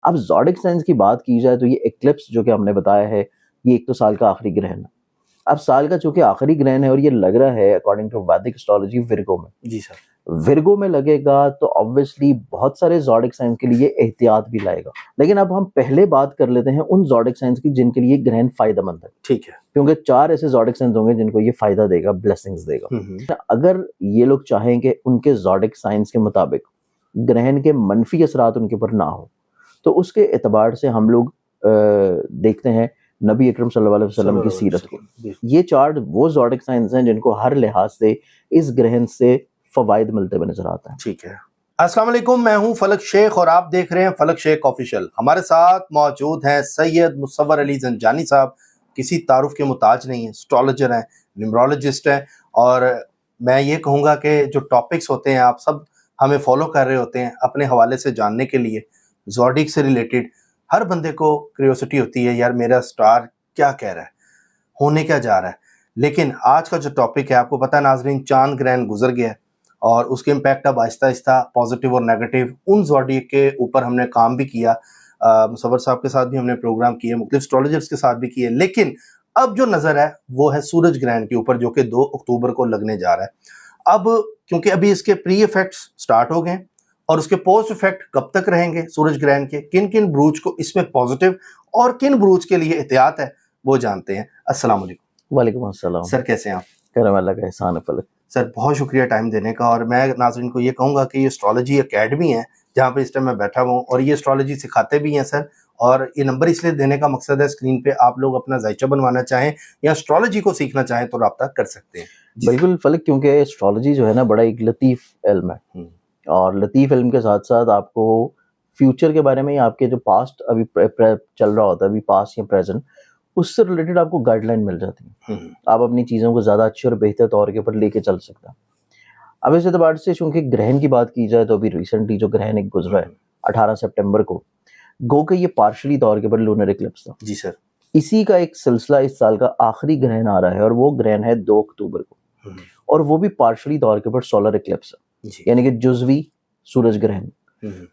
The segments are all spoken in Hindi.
अब ज़ोडिक साइंस की बात की जाए तो ये एक्लिप्स जो कि हमने बताया है, ये एक तो साल का आखिरी ग्रहण है। अब साल का चूंकि आखिरी ग्रहण है और ये लग रहा है अकॉर्डिंग टू वैदिक एस्ट्रोलॉजी विर्गो में। जी सर। विर्गो में लगेगा तो ऑब्वियसली बहुत सारे ज़ोडिक साइंस के लिए एहतियात भी लाएगा। लेकिन अब हम पहले बात कर लेते हैं उन ज़ोडिक साइंस की जिनके लिए ग्रहण फायदेमंद है। ठीक है। क्योंकि 4 ऐसे ज़ोडिक साइंस होंगे जिनको ये फायदा देगा, ब्लेसिंग्स देगा। अगर ये लोग चाहें कि उनके ज़ोडिक साइंस के मुताबिक ग्रहण के मनफी असरात उनके ऊपर ना हो, तो उसके एतबार से हम लोग देखते हैं नबी अकरम सल्लल्लाहु अलैहि वसल्लम की सीरत को। ये 4 वो ज़ोडिक साइंस हैं जिनको हर लिहाज से इस ग्रहण से फवायद मिलते हुए नजर आता है। ठीक है। अस्सलाम वालेकुम, मैं हूं फलक शेख और आप देख रहे हैं फलक शेख ऑफिशियल। हमारे साथ मौजूद हैं सैयद मुसव्वर अली ज़ंजानी साहब। किसी तारुफ के मुताज नहीं है, एस्ट्रोलॉजर हैं, न्यूमरोलॉजिस्ट हैं। और मैं ये कहूँगा कि जो टॉपिक्स होते हैं आप सब हमें फॉलो कर रहे होते हैं अपने हवाले से जानने के लिए। ज़ोडिक से रिलेटेड हर बंदे को क्यूरियोसिटी होती है, यार मेरा स्टार क्या कह रहा है, होने क्या जा रहा है। लेकिन आज का जो टॉपिक है, आपको पता है नाजरीन, चांद ग्रहण गुजर गया है और उसके इम्पैक्ट अब आहिस्ता आहिस्ता पॉजिटिव और नेगेटिव उन ज़ोडिक के ऊपर हमने काम भी किया। मुसव्वर साहब के साथ भी हमने प्रोग्राम किए, मुख्तलिफ एस्ट्रोलॉजर्स के साथ भी किए। लेकिन अब जो नज़र है वो है सूरज ग्रहण के ऊपर, जो कि 2 अक्टूबर को लगने जा रहा है। अब क्योंकि अभी इसके प्री इफेक्ट्स स्टार्ट हो गए और उसके पोस्ट इफेक्ट कब तक रहेंगे सूरज ग्रहण के, किन किन ब्रूज को इसमें पॉजिटिव और किन ब्रूज के लिए एहतियात है, वो जानते हैं। अस्सलाम वालेकुम। वालेकुम अस्सलाम सर, कैसे हैं आप? करम अल्लाह का एहसान है फलक। सर बहुत शुक्रिया टाइम देने का। और मैं नाज़रीन को ये कहूँगा कि ये एस्ट्रोलॉजी एकेडमी है जहाँ पे इस टाइम मैं बैठा हूँ और ये एस्ट्रोलॉजी सिखाते भी हैं सर। और ये नंबर इसलिए देने का मकसद है, स्क्रीन पे आप लोग अपना जायचा बनवाना चाहें या एस्ट्रोलॉजी को सीखना चाहें तो रब्ता कर सकते हैं। बिल्कुल फलक, क्योंकि एस्ट्रोलॉजी जो है ना बड़ा एक लतीफ़ इल्म है और लतीफ़ इल्म के साथ साथ आपको फ्यूचर के बारे में या आपके जो पास्ट अभी चल रहा होता है, अभी पास्ट या प्रेजेंट, उससे रिलेटेड आपको गाइडलाइन मिल जाती है। आप अपनी चीज़ों को ज़्यादा अच्छे और बेहतर तौर के ऊपर लेके चल सकते हैं। अब इस एतबार से चूंकि ग्रहण की बात की जाए तो अभी रिसेंटली जो ग्रहण एक गुजरा है 18 सितंबर को, गो के ये पार्शली तौर के ऊपर लूनर इक्लिप्स था। जी सर। इसी का एक सिलसिला इस साल का आखिरी ग्रहण आ रहा है और वो ग्रहण है 2 अक्टूबर को और वो भी पार्शली तौर के ऊपर सोलर इक्लिप्स है, यानी कि जुज़वी सूरज ग्रहण।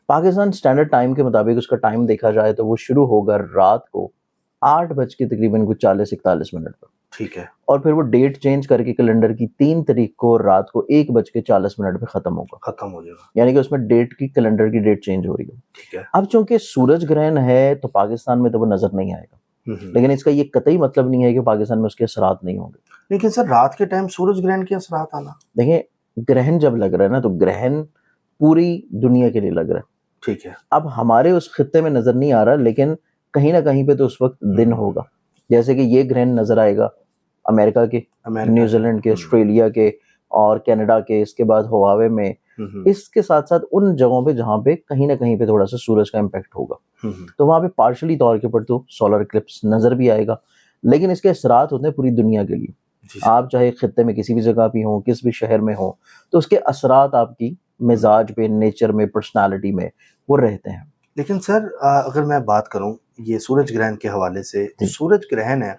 पाकिस्तान स्टैंडर्ड टाइम के मुताबिक उसका टाइम देखा जाए तो वो शुरू होगा रात को 8 बज के तकरीबन कुछ 40-41 मिनट पर। ठीक है। और फिर वो डेट चेंज करके कैलेंडर की 3 तारीख को रात को 1 बज के 40 मिनट पे खत्म हो जाएगा, यानी कि उसमें डेट की कैलेंडर की डेट चेंज हो रही है। ठीक है। अब चूंकि सूरज ग्रहण है तो पाकिस्तान में तो वो नजर नहीं आएगा, लेकिन इसका ये कतई मतलब नहीं है कि पाकिस्तान में उसके असरात नहीं होंगे। लेकिन सर रात के टाइम सूरज ग्रहण के असरात आना, देखिए ग्रहण जब लग रहा है ना तो ग्रहण पूरी दुनिया के लिए लग रहा है। ठीक है। अब हमारे उस खित्ते में नजर नहीं आ रहा, लेकिन कहीं ना कहीं पे तो उस वक्त दिन होगा। जैसे कि ये ग्रहण नजर आएगा अमेरिका के, न्यूजीलैंड के, ऑस्ट्रेलिया के और कनाडा के, इसके बाद हवावे में, इसके साथ साथ उन जगहों पे जहाँ पे कहीं ना कहीं पे थोड़ा सा सूरज का इम्पैक्ट होगा, तो वहाँ पे पार्शली तौर के ऊपर तो सोलर इक्लिप्स नजर भी आएगा। लेकिन इसके असरात होते हैं पूरी दुनिया के लिए। आप चाहे खित्ते में किसी भी जगह भी हो, किस भी शहर में हो, तो उसके असरात आपकी मिजाज पे, नेचर में, पर्सनालिटी में वो रहते हैं। लेकिन सर अगर मैं बात करूं ये सूरज ग्रहण के हवाले से, सूरज ग्रहण है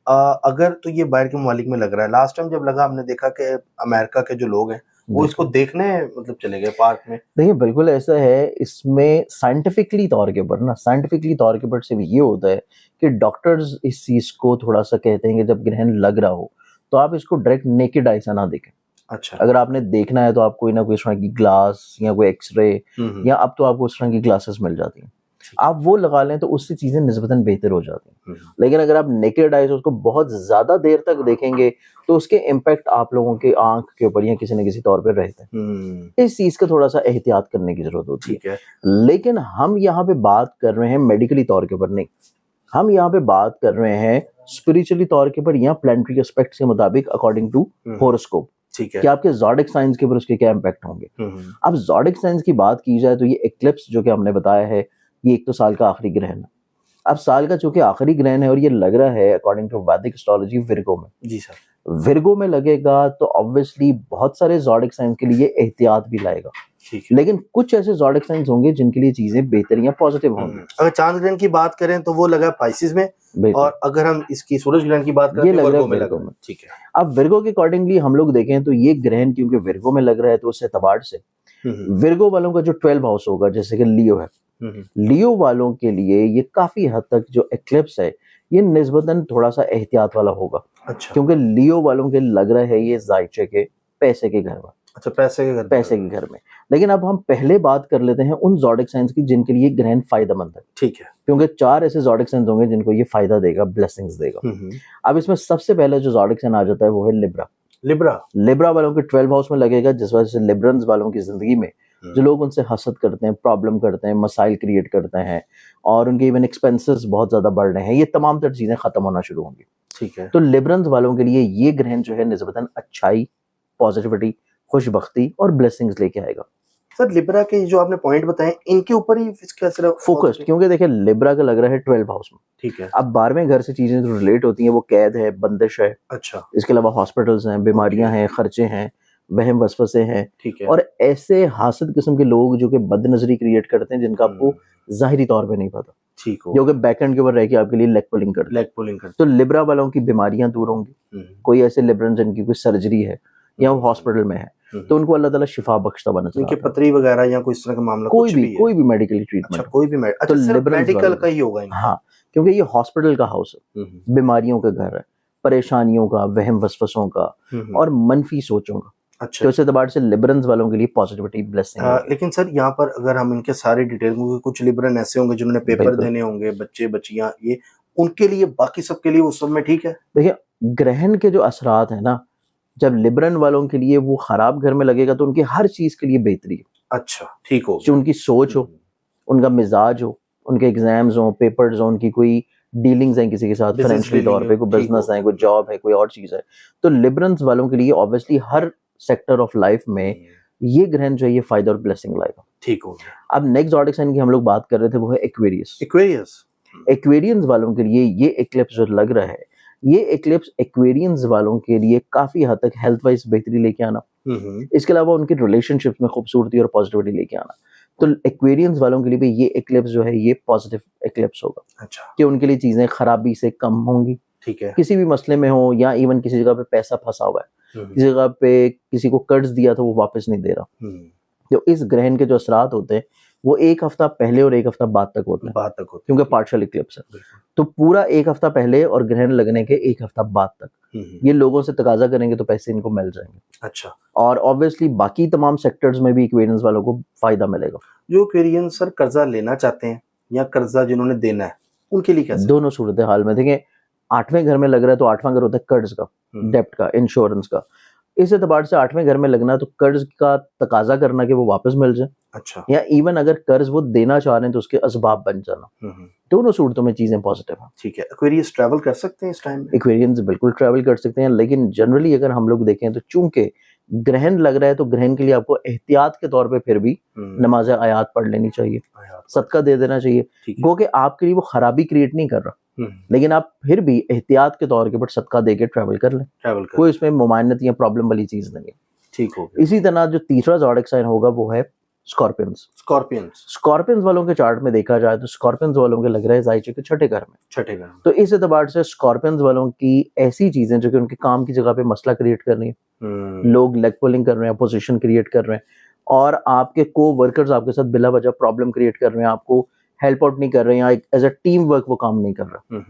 अगर तो ये बाहर के ममालिक में लग रहा है। लास्ट टाइम जब लगा हमने देखा कि अमेरिका के जो लोग हैं वो इसको देखने मतलब चले गए पार्क में। देखिए बिल्कुल ऐसा है, इसमें साइंटिफिकली तौर के ऊपर सिर्फ ये होता है कि डॉक्टर्स इस चीज को थोड़ा सा कहते हैं कि जब ग्रहण लग रहा हो तो आप इसको डायरेक्ट नेकेड आई से ना देखें। अच्छा। अगर आपने देखना है तो आप कोई ना कोई इस तरह की ग्लास या कोई एक्सरे या अब तो आपको उस तरह की ग्लासेस मिल जाती हैं, आप वो लगा लें तो उससे चीजें निस्बतन बेहतर हो जाती हैं। लेकिन अगर आप नेकेड आई से उसको बहुत ज्यादा देर तक देखेंगे तो उसके इम्पैक्ट आप लोगों के आंख के ऊपर या किसी न किसी तौर पर रहते हैं। इस चीज का थोड़ा सा एहतियात करने की जरूरत होती है। लेकिन हम यहाँ पे बात कर रहे हैं मेडिकली तौर के ऊपर नहीं, हम यहाँ पे बात कर रहे हैं स्पिरिचुअली तौर के ऊपर या प्लानिटरी एस्पेक्ट्स के मुताबिक अकॉर्डिंग टू होरोस्कोप। ठीक है। कि आपके ज़ोडिक साइंस के ऊपर उसके क्या इम्पैक्ट होंगे। अब ज़ोडिक साइंस की बात की जाए तो ये एक्लिप्स जो कि हमने बताया है, ये एक तो साल का आखिरी ग्रहण है। अब साल का चूंकि आखिरी ग्रहण है और ये लग रहा है अकॉर्डिंग टू वैदिक एस्ट्रोलॉजी विर्गो में। जी सर। विर्गो में लगेगा तो ऑब्वियसली बहुत सारे ज़ोडिक साइंस के लिए एहतियात भी लाएगा, लेकिन कुछ ऐसे ज़ोडिक साइंस होंगे जिनके लिए चीजें बेहतर या पॉजिटिव होंगी। अगर चांद ग्रहण की बात करें तो वो लगा पाइसिस में, और अगर हम इसकी सूरज ग्रहण की बात करें ये लग रहा है विर्गो में। ठीक है। अब विर्गो के अकॉर्डिंगली हम लोग देखें तो ये ग्रहण क्योंकि विर्गो में लग रहा है तो उस एतबार से विर्गो वालों का जो 12 हाउस होगा, जैसे कि लियो है, लियो वालों के लिए ये काफी हद तक जो एक्लिप्स है ये निस्बतन थोड़ा सा एहतियात वाला होगा। अच्छा, क्योंकि लियो वालों के लग रहा है ये जायचे के पैसे के घर में। अच्छा, पैसे के घर में। लेकिन अब हम पहले बात कर लेते हैं उन ज़ोडिक साइंस की जिनके लिए ग्रहण फायदेमंद है। ठीक है। क्योंकि 4 ऐसे ज़ोडिक साइंस होंगे जिनको ये फायदा देगा, ब्लेसिंग्स देगा। अब इसमें सबसे पहले जो ज़ोडिक साइन आ जाता है वो है लिब्रा वालों के 12 हाउस में लगेगा, जिस वजह से लिब्रंस वालों की जिंदगी में जो लोग उनसे हसद करते हैं, प्रॉब्लम करते हैं, मसाइल क्रिएट करते हैं और उनके इवन एक्सपेंसेस बहुत ज्यादा बढ़ रहे हैं, ये तमाम तर चीजें खत्म होना शुरू होंगी। ठीक है। तो लिब्रंस वालों के लिए ये ग्रहण जो है निस्बतन अच्छाई, पॉजिटिविटी, खुशबख्ती और ब्लेसिंग्स लेके आएगा। सर लिब्रा के जो आपने पॉइंट बताए इनके ऊपर ही इसका सिर्फ फोकस्ड, क्योंकि देखिए लिब्रा का लग रहा है 12 हाउस में। ठीक है। अब 12वें घर से चीजें जो रिलेट होती हैं वो कैद है, बंदिश है। अच्छा। इसके अलावा हॉस्पिटल्स हैं, बीमारियां हैं, खर्चे हैं, वहम वसवसे हैं। ठीक है। और ऐसे हासिद किस्म के लोग जो कि बदनजरी क्रिएट करते हैं जिनका आपको जाहिरी तौर पे नहीं पता, ठीक हो, जो कि बैकएंड के ऊपर रह के आपके लिए लेग पुलिंग करते। तो लिब्रा वालों की बीमारियां दूर होंगी। कोई ऐसे लिब्रन जिनकी कोई सर्जरी है या वो हॉस्पिटल में है तो उनको अल्लाह ताला शिफा बख्शता बना चाहिए। उनके पथरी वगैरह या कोई इस तरह का मामला कोई भी मेडिकली ट्रीटमेंट। अच्छा, कोई भी तो मेडिकल का ही होगा। हाँ, क्योंकि ये हॉस्पिटल का हाउस है, बीमारियों का घर है, परेशानियों का, वहम वसवसों का और मनफी सोचों का। अच्छा। तो इस एतबार से लिब्रंस वालों के लिए पॉजिटिविटी ब्लेसिंग है। लेकिन सर यहाँ पर अगर हम इनके सारे डिटेल, कुछ लिब्रन ऐसे होंगे जिन्होंने पेपर देने होंगे, बच्चे बच्चियां, ये उनके लिए, बाकी सबके लिए उस सब में ठीक है। देखिए ग्रहण के जो असरात है ना, जब लिब्रन वालों के लिए वो खराब घर में लगेगा तो उनकी हर चीज के लिए बेहतरी है। अच्छा, ठीक हो, जो उनकी सोच हो, उनका मिजाज हो, उनके एग्जाम्स हो, पेपर्स हो, उनकी कोई डीलिंग्स हैं किसी के साथ फाइनेंशियली तौर पे, कोई बिजनेस है, कोई जॉब है, कोई और चीज है, तो लिब्रंस वालों के लिए obviously her sector of life में ये ग्रहण जो है ये फायदा और ब्लेसिंग लाएगा। ठीक हो गया। अब नेक्स्ट ज़ोडिक साइन की हम लोग बात कर रहे थे वो है एक्वेरियंस वालों के लिए ये एक्लिप्स जो लग रहा है, ये एक्लिप्स एक्वेरियंस वालों के लिए काफी हद तक हेल्थ वाइज बेहतरी लेके आना, इसके अलावा उनके रिलेशनशिप्स में खूबसूरती और पॉजिटिविटी लेके आना। तो एक्वेरियंस वालों के लिए भी ये एक्लिप्स जो है ये पॉजिटिव एक्लिप्स होगा। अच्छा। कि उनके लिए चीजें खराबी से कम होंगी। ठीक है। किसी भी मसले में हो या इवन किसी जगह पे पैसा फंसा हुआ है, किसी जगह पे किसी को कर्ज दिया तो वो वापस नहीं दे रहा, तो इस ग्रहण के जो असरात होते हैं वो 1 हफ्ता पहले और 1 हफ्ता बाद तक होते हैं, क्योंकि पार्शियल इक्लिप्स है। तो पूरा 1 हफ्ता पहले और ग्रहण लगने के 1 हफ्ता बाद तक ये लोगों से तकाजा करेंगे तो पैसे इनको मिल जाएंगे। अच्छा। और ऑब्वियसली बाकी तमाम सेक्टर्स में भी एक्वेरियंस वालों को फायदा मिलेगा। जो एक्वेरियंस सर कर्जा लेना चाहते हैं या कर्जा जिन्होंने देना है उनके लिए कैसे? दोनों सूरत हाल में देखें, 8वें घर में लग रहा है तो 8वां घर होता है कर्ज का, डेप्ट का, इंश्योरेंस का। इस एतबार से 8वें घर में लगना तो कर्ज का तकाजा करना कि वो वापस मिल जाए। अच्छा। या इवन अगर कर्ज वो देना चाह रहे हैं तो उसके असबाब बन जाना। दोनों सूरतों में चीजें पॉजिटिव हैं। ठीक है। एक्वेरियंस ट्रैवल कर सकते हैं इस टाइम में? एक्वेरियंस बिल्कुल ट्रैवल कर सकते हैं, लेकिन जनरली अगर हम लोग देखें तो चूंकि ग्रहण लग रहा है तो ग्रहण के लिए आपको एहतियात के तौर पे फिर भी नमाज आयात पढ़ लेनी चाहिए, सदका दे देना चाहिए। गो कि आपके लिए वो खराबी क्रिएट नहीं कर रहा, लेकिन आप फिर भी एहतियात के तौर के ऊपर सदका दे के ट्रैवल कर लें, कोई उसमें मुमायनत या प्रॉब्लम वाली चीज नहीं है। ठीक हो। इसी तरह जो तीसरा ज़ोडिक साइन होगा वो है स्कॉर्पियंस वालों के चार्ट में देखा जाए तो स्कॉर्पियंस वालों के लग रहा है जायचे के छठे घर में। तो इस एतबार से स्कॉर्पियंस वालों की ऐसी चीजें जो कि उनके काम की जगह पे मसला क्रिएट कर रही है, लोग लेग पुलिंग कर रहे हैं, अपोजिशन क्रिएट कर रहे हैं और आपके को वर्कर्स आपके साथ बिला वजह प्रॉब्लम क्रिएट कर रहे हैं, आपको हेल्प आउट नहीं कर रहे हैं, एज अ टीम वर्क वो काम नहीं कर रहा।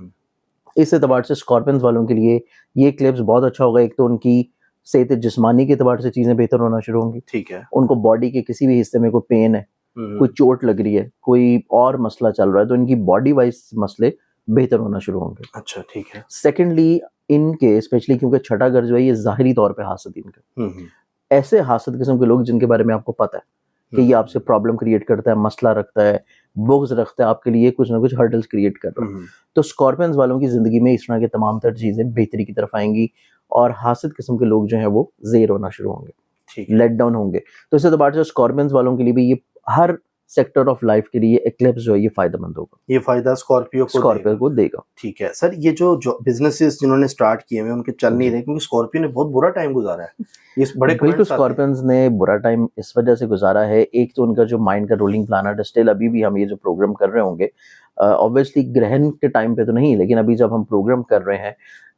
इस एतबार से स्कॉर्पियंस वालों के लिए ये क्लिप्स बहुत अच्छा होगा। एक तो उनकी सेहत जिस्मानी के एतबार से चीजें बेहतर होना शुरू होंगी। ठीक है। उनको बॉडी के किसी भी हिस्से में कोई पेन है, कोई चोट लग रही है, कोई और मसला चल रहा है, तो इनकी बॉडी वाइज मसले बेहतर होना शुरू होंगे। अच्छा, ठीक है। सेकेंडली इनके स्पेशली क्योंकि छठा घर जो है ये जाहिरी तौर पे हासिद इनके, ऐसे हासिद किस्म के लोग जिनके बारे में आपको पता है कि ये आपसे प्रॉब्लम क्रिएट करता है, मसला रखता है, बुग्ज रखता है, आपके लिए कुछ ना कुछ हर्डल्स क्रिएट कर रहा है। तो स्कॉर्पियंस वालों की जिंदगी में इस तरह के तमाम तर चीजें बेहतरी की तरफ आएंगी और हासिद किस्म के लोग जो हैं वो ज़ेर होना शुरू होंगे, लेट डाउन होंगे। तो इस एतबार से स्कॉर्पियंस वालों के लिए भी ये हर सेक्टर ऑफ लाइफ के लिए एक्लिप्स जो है ये फायदेमंद होगा, ये फायदा स्कॉर्पियो को देगा। ठीक है सर, ये जो बिजनेसेस जिन्होंने स्टार्ट किए हैं उनके चल नहीं रहे क्योंकि स्कॉर्पियो ने बहुत बुरा टाइम गुजारा है। ये बड़े बिल्कुल स्कॉर्पियंस ने बुरा टाइम इस वजह से गुजारा है, एक तो उनका जो माइंड का रूलिंग प्लानट है, स्टिल अभी भी हम ये जो प्रोग्राम कर रहे होंगे ऑब्वियसली ग्रहण के टाइम पे तो नहीं, लेकिन अभी जब हम प्रोग्राम कर रहे हैं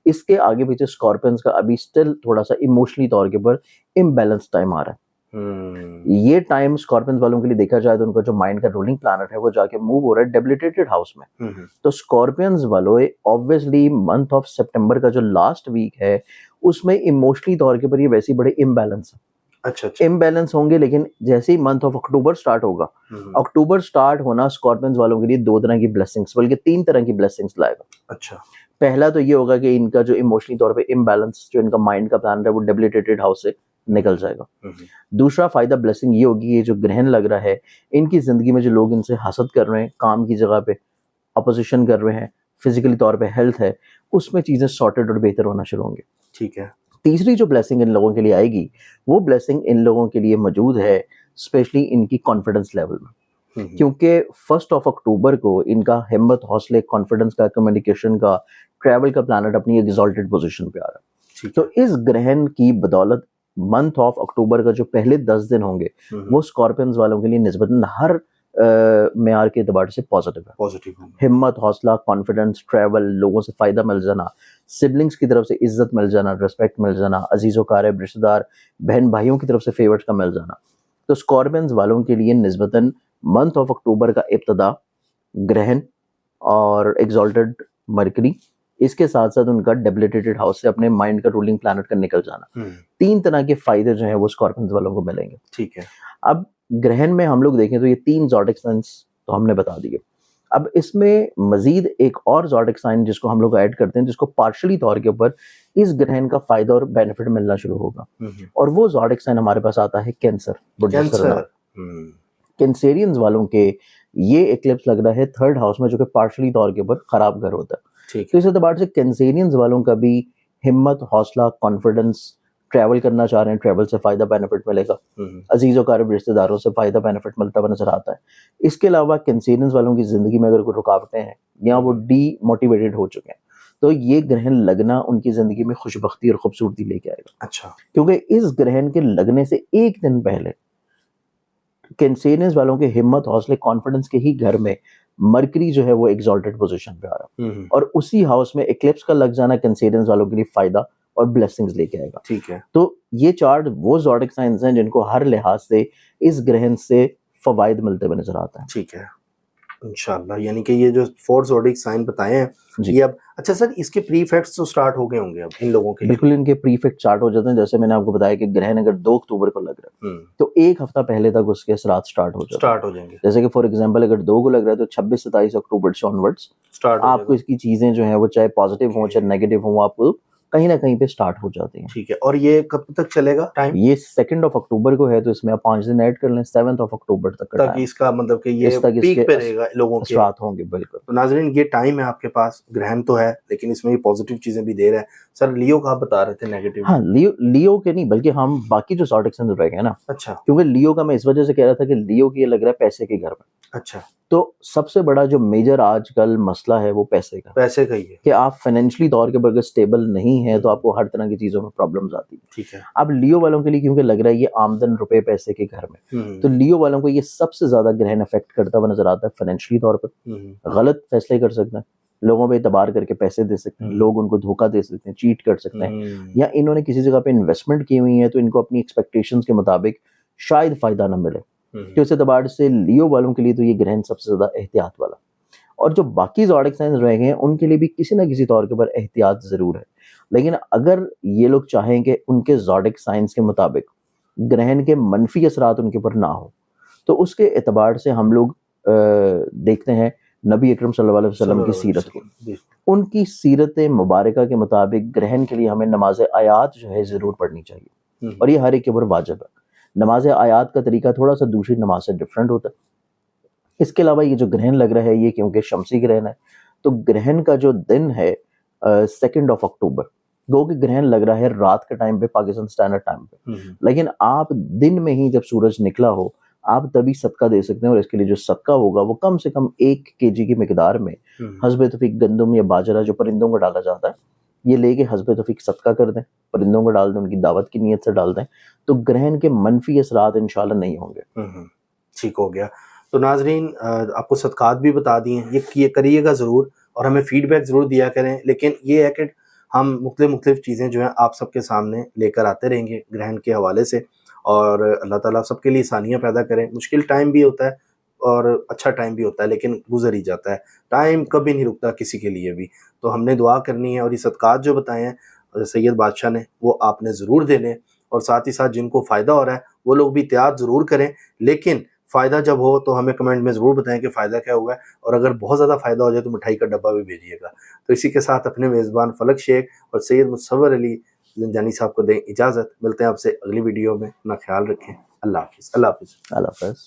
इसके आगे पीछे स्कॉर्पियंस का अभी स्टिल थोड़ा सा इमोशनली तौर के ऊपर इम्बैलेंस टाइम आ रहा है। ये टाइम स्कॉर्पियंस वालों के लिए देखा जाए तो उनका जो माइंड का रूलिंग प्लैनेट है वो जाके मूव हो रहा है डेबिलिटेटेड हाउस में। तो स्कॉर्पियंस वालों ऑब्वियसली मंथ ऑफ सितंबर का जो लास्ट वीक है उसमें इमोशनली तौर के ऊपर ये वैसे ही बड़े इम्बैलेंस है। अच्छा। इम्बैलेंस होंगे, लेकिन जैसे ही मंथ ऑफ अक्टूबर स्टार्ट होगा, अक्टूबर स्टार्ट होना स्कॉर्पियंस वालों के लिए दो तरह की ब्लेसिंग्स, बल्कि तीन तरह की ब्लेसिंग्स लाएगा। अच्छा। पहला तो ये होगा कि इनका जो इमोशनली तौर पे इम्बैलेंस, जो इनका माइंड का प्लान है वो डेबिलिटेटेड हाउस से निकल जाएगा। दूसरा फायदा ब्लेसिंग ये होगी, ये जो ग्रहण लग रहा है इनकी जिंदगी में जो लोग इनसे हसद कर रहे हैं, काम की जगह पे अपोजिशन कर रहे हैं, फिजिकली तौर पे हेल्थ है, उसमें चीजें सॉर्टेड और बेहतर होना शुरू होंगे। ठीक है। तीसरी जो ब्लेसिंग इन लोगों के लिए आएगी वो ब्लेसिंग इन लोगों के लिए मौजूद है स्पेशली इनकी कॉन्फिडेंस लेवल में, क्योंकि 1 अक्टूबर को इनका हिम्मत, हौसले, कॉन्फिडेंस का, कम्युनिकेशन का, ट्रैवल का प्लैनेट अपनी एक्सॉल्टेड पोजीशन पे आ रहा है। तो इस ग्रहण की बदौलत मंथ ऑफ अक्टूबर का जो पहले 10 दिन होंगे वो स्कॉर्पियंस वालों के लिए निस्बतन हर मेयार के एतबार से पॉजिटिव है। हिम्मत, हौसला, कॉन्फिडेंस, ट्रैवल, लोगों से फायदा मिल जाना, सिबलिंग्स की तरफ से इज्जत मिल जाना, रिस्पेक्ट मिल जाना, अजीजों कारब रिश्तेदार बहन भाइयों की तरफ से फेवर्स का मिल जाना। तो स्कॉर्पियंस वालों के लिए निस्बतन मंथ ऑफ अक्टूबर का इब्तिदा ग्रहण और एक्सॉल्टेड मरकरी, इसके साथ साथ उनका डेबिलिटेटेड हाउस से अपने माइंड का रूलिंग प्लैनेट का निकल जाना, तीन तरह के फायदे जो हैं वो स्कॉर्पियंस वालों को मिलेंगे। ठीक है। अब ग्रहण में हम लोग देखें तो ये 3 ज़ोडिक साइंस तो हमने बता दिए। अब इसमें मजीद एक और ज़ोडिक साइन जिसको हम लोग ऐड करते हैं, जिसको पार्शली तौर के ऊपर इस ग्रहण का फायदा और बेनिफिट मिलना शुरू होगा, और वो ज़ोडिक साइन हमारे पास आता है कैंसर। कैंसेरियंस वालों के ये एक्लिप्स लग रहा है 3rd हाउस में, जो कि पार्शली तौर के ऊपर खराब घर होता है। तो इस एतबार से कैंसेरियंस वालों का भी हिम्मत, हौसला, कॉन्फिडेंस, ट्रैवल करना चाह रहे हैं, ट्रैवल से फायदा बेनिफिट मिलेगा, अजीजों कारब रिश्तेदारों से फायदा बेनिफिट मिलता हुआ नजर आता है। इसके अलावा कैंसेरियंस वालों की जिंदगी में अगर कोई रुकावटें हैं या वो डीमोटिवेटेड हो चुके हैं तो ये ग्रहण लगना उनकी जिंदगी में खुशबख्ती और खूबसूरती लेके आएगा। अच्छा। क्योंकि इस ग्रहण के लगने से एक दिन पहले कैंसेरियंस वालों के हिम्मत, हौसले, कॉन्फिडेंस के ही घर में मरकरी जो है वो एक्सॉल्टेड पोजीशन पे आ रहा है, और उसी हाउस में इक्लिप्स का लग जाना कैंसेरियंस वालों के लिए फायदा और ब्लेसिंग्स लेके आएगा। ठीक है। तो ये 4 वो ज़ोडिक साइंस हैं जिनको हर लिहाज से इस ग्रहण से फवायद मिलते हुए नजर आता है। ठीक है, इंशाल्लाह। यानी कि ये जो 4 ज़ोडिक साइन बताए हैं ये अब, अच्छा सर, इसके प्री इफेक्ट्स तो स्टार्ट हो गए होंगे अब इन लोगों के लिए? बिल्कुल, इनके प्री इफेक्ट स्टार्ट हो जाते हैं। जैसे मैंने आपको बताया कि ग्रहण अगर 2 अक्टूबर को लग रहा है तो 1 हफ्ता पहले तक उसके असरात स्टार्ट हो जाएंगे। जैसे कि फॉर एग्जांपल अगर 2 को लग रहा है तो 26-27 अक्टूबर से ऑनवर्ड्स आपको इसकी चीजें जो है वो चाहे पॉजिटिव हो चाहे नेगेटिव हो, आपको कहीं ना कहीं पे स्टार्ट हो जाती हैं। ठीक है। और ये कब तक चलेगा टाइम? ये 2 अक्टूबर को है तो इसमें आप 5 दिन ऐड कर लें, 7 अक्टूबर तक का टाइम। इसका मतलब कि ये पीक पे रहेगा लोगों के असरात होंगे। बिल्कुल। तो नाज़रीन, ये टाइम है आपके पास, ग्रहण तो है लेकिन इसमें ये पॉजिटिव चीजें भी दे रहा है। सर लियो का आप बता रहे थे नेगेटिव? हाँ, लियो के नहीं बल्कि हम बाकी जो ज़ोडिक साइन रह गए ना। अच्छा। क्योंकि लियो का मैं इस वजह से कह रहा था कि लियो की ये लग रहा है पैसे के घर में। अच्छा। तो सबसे बड़ा जो मेजर आजकल मसला है वो पैसे का ही है कि आप फाइनेंशियली तौर के अगर स्टेबल नहीं है तो आपको हर तरह की चीजों में प्रॉब्लम्स आती है। ठीक है। अब लियो वालों के लिए क्योंकि लग रहा है ये आमदन रुपए पैसे के घर में, तो लियो वालों को ये सबसे ज्यादा ग्रहण अफेक्ट करता हुआ नजर आता है। फाइनेंशियली तौर पर गलत फैसले कर सकते हैं, लोगों पे इतबार करके पैसे दे सकते हैं, लोग उनको धोखा दे सकते हैं, चीट कर सकते हैं, या इन्होंने किसी जगह पे इन्वेस्टमेंट की हुई है तो इनको अपनी एक्सपेक्टेशंस के मुताबिक शायद फायदा न मिले। तो इस एतबार से लियो वालों के लिए तो ये ग्रहण सबसे ज्यादा एहतियात वाला, और जो बाकी ज़ोडिक साइंस रह गए हैं उनके लिए भी किसी ना किसी तौर के ऊपर एहतियात जरूर है। लेकिन अगर ये लोग चाहें कि उनके ज़ोडिक साइंस के मुताबिक ग्रहण के मनफी असरात उनके ऊपर ना हो तो उसके एतबार से हम लोग देखते हैं नबी अकरम सल्लल्लाहु अलैहि वसल्लम की सीरत को। उनकी सीरत मुबारका के मुताबिक ग्रहण के लिए हमें नमाज आयात जो है जरूर पढ़नी चाहिए, और ये हर एक के ऊपर वाजिब है। नमाज आयात का तरीका थोड़ा सा दूसरी नमाज से डिफरेंट होता है। इसके अलावा ये जो ग्रहण लग रहा है ये क्योंकि शमसी ग्रहण है तो ग्रहण का जो दिन है 2 अक्टूबर, गो कि ग्रहण लग रहा है रात के टाइम पे, पाकिस्तान स्टैंडर्ड टाइम पे, लेकिन आप दिन में ही जब सूरज निकला हो आप तभी सदका दे सकते हैं। और इसके लिए जो सदका होगा वो कम से कम 1 kg की मिकदार में हस्बे तौफीक गंदम या बाजरा जो परिंदों को डाला जाता है ये लेके हस्बे तौफीक सदका कर दें, परिंदों को डाल दें, उनकी दावत की नीयत से डाल दें, तो ग्रहण के मनफी असरात इंशाल्लाह नहीं होंगे। ठीक हो गया। तो नाजरीन, आपको सदकात भी बता दिए, ये करिएगा ज़रूर और हमें फीडबैक ज़रूर दिया करें। लेकिन ये है कि हम मुख्तलिफ चीज़ें जो हैं आप सबके सामने लेकर आते रहेंगे ग्रहण के हवाले से, और अल्लाह ताला सबके लिए आसानियाँ पैदा करें। मुश्किल टाइम भी होता है और अच्छा टाइम भी होता है, लेकिन गुजर ही जाता है। टाइम कभी नहीं रुकता किसी के लिए भी। तो हमने दुआ करनी है और ये सदक़ात जो बताए हैं सैयद बादशाह ने, वो आपने ज़रूर देने, और साथ ही साथ जिनको फ़ायदा हो रहा है वो लोग भी एहतियात ज़रूर करें। लेकिन फ़ायदा जब हो तो हमें कमेंट में ज़रूर बताएं कि फ़ायदा क्या हुआ है, और अगर बहुत ज़्यादा फ़ायदा हो जाए तो मिठाई का डब्बा भी भेजिएगा। तो इसी के साथ अपने मेज़बान फलक शेख और सैयद मुसव्वर अली ज़ंजानी साहब को दें इजाज़त। मिलते हैं आपसे अगली वीडियो में। अपना ख्याल रखें। अल्लाह हाफ़िज़। अल्लाह हाफ़िज़। अल्लाह हाफ़िज़।